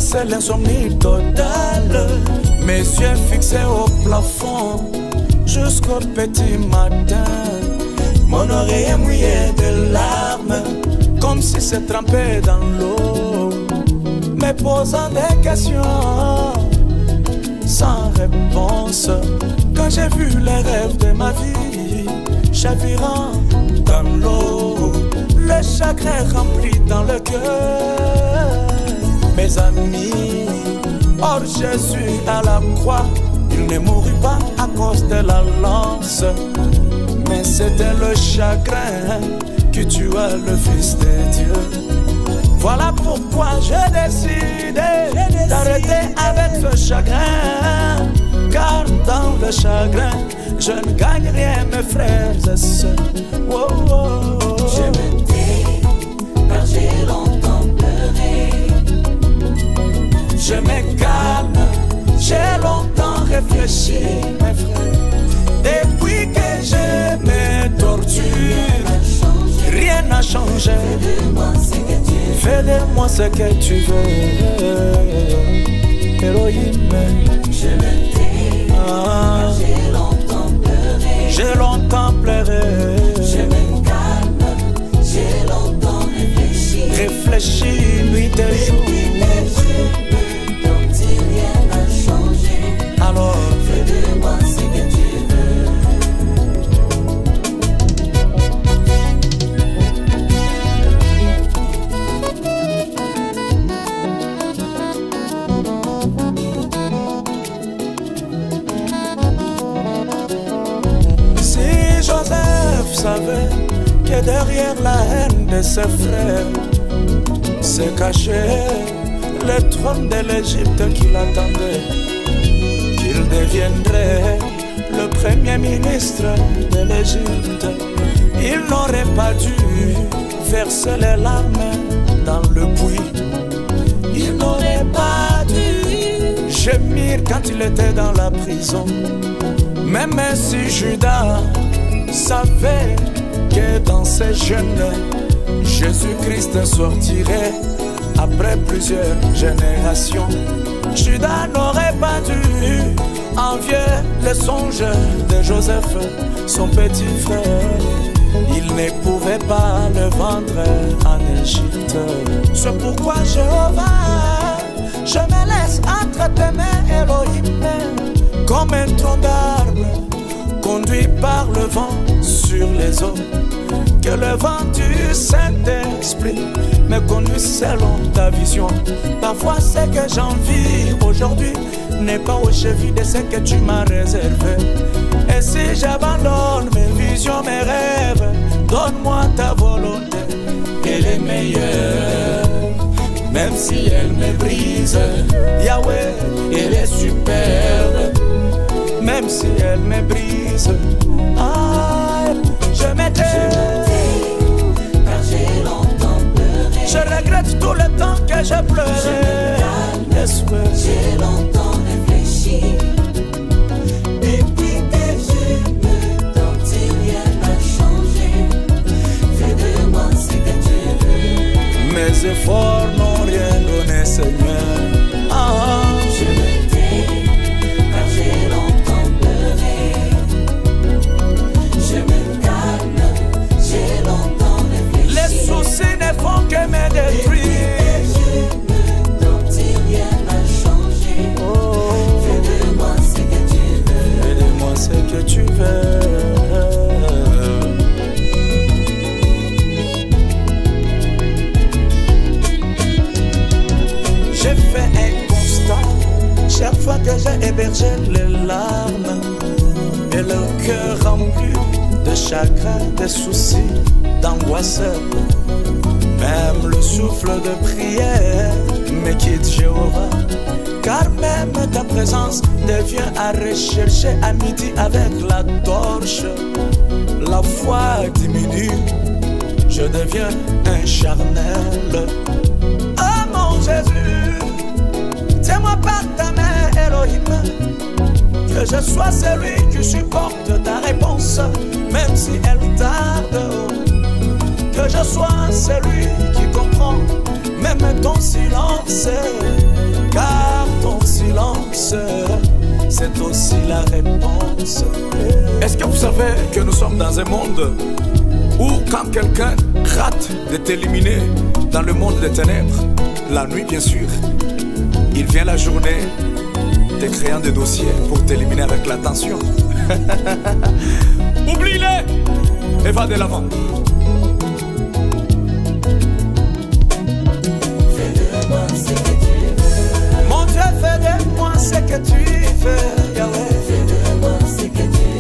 c'est l'insomnie totale. Mes yeux fixés au plafond jusqu'au petit matin. Mon oreille mouillée de larmes, comme si c'est trempé dans l'eau. Me posant des questions sans réponse. Quand j'ai vu les rêves de ma vie chavirant dans l'eau, le chagrin rempli dans le cœur. Mes amis, or Jésus à la croix, il ne mourut pas à cause de la lance, mais c'était le chagrin qui tua le Fils de Dieu. Voilà pourquoi j'ai décidé d'arrêter avec ce chagrin, car dans le chagrin je ne gagne rien, mes frères et sœurs. Oh, oh, oh. Je me tais car j'ai longtemps pleuré. Je me calme, j'ai longtemps réfléchi, mes frères. Depuis que je me torture, rien n'a changé. Fais de moi ce que tu veux. Héroïne, je me tais car j'ai longtemps pleuré. J'ai longtemps pleuré. Je me calme, j'ai longtemps réfléchi. Réfléchi nuit et jour. Rien n'a changé. Alors fais de moi ce que tu veux. Si Joseph savait que derrière la haine de ses frères se cachait le trône de l'Égypte qu'il attendait, qu'il deviendrait le premier ministre de l'Égypte, il n'aurait pas dû verser les larmes dans le puits. Il n'aurait pas dû gémir quand il était dans la prison. Même si Judas savait que dans ses jeûnes, Jésus-Christ sortirait après plusieurs générations, Judas n'aurait pas dû envier les songes de Joseph, son petit frère. Il ne pouvait pas le vendre en Égypte. C'est pourquoi Jéhovah, je me laisse entre tes mains, Elohim, comme un tronc d'arbre conduit par le vent sur les eaux. Que le vent du Saint-Esprit me conduise selon ta vision. Parfois ce que j'envie aujourd'hui n'est pas au chevilles de ce que tu m'as réservé. Et si j'abandonne mes visions, mes rêves, donne-moi ta volonté. Elle est meilleure, même si elle me brise. Yahweh, elle est superbe, même si elle me brise. Ah, je m'étais car j'ai longtemps pleuré. Je regrette tout le temps que j'ai pleuré. J'ai longtemps réfléchi. Depuis que je me torture, rien n'a changé. Fais de moi ce que tu veux. Mes efforts n'ont rien donné, Seigneur. Ah, je me tais car j'ai longtemps pleuré. Je me calme, j'ai longtemps réfléchi. Les soucis ne font que me détruire. Que tu veux. J'ai fait un constat chaque fois que j'ai hébergé les larmes et le cœur rempli de chagrin, de soucis, d'angoisse. Même le souffle de prière me quitte, Jéhovah. Car même ta présence devient à rechercher à midi avec la torche. La foi diminue, je deviens un charnel. Oh mon Jésus, tiens-moi par ta main, Elohim, que je sois celui qui supporte ta réponse, même si elle tarde. Que je sois celui qui comprend même ton silence, car ton silence, c'est aussi la réponse. Est-ce que vous savez que nous sommes dans un monde où quand quelqu'un rate de t'éliminer dans le monde des ténèbres, la nuit bien sûr, il vient la journée te créant des dossiers pour t'éliminer avec l'attention. Oublie-les et va de l'avant. Mon Dieu, fais de moi ce que tu veux, Yahweh. Fais de moi ce que tu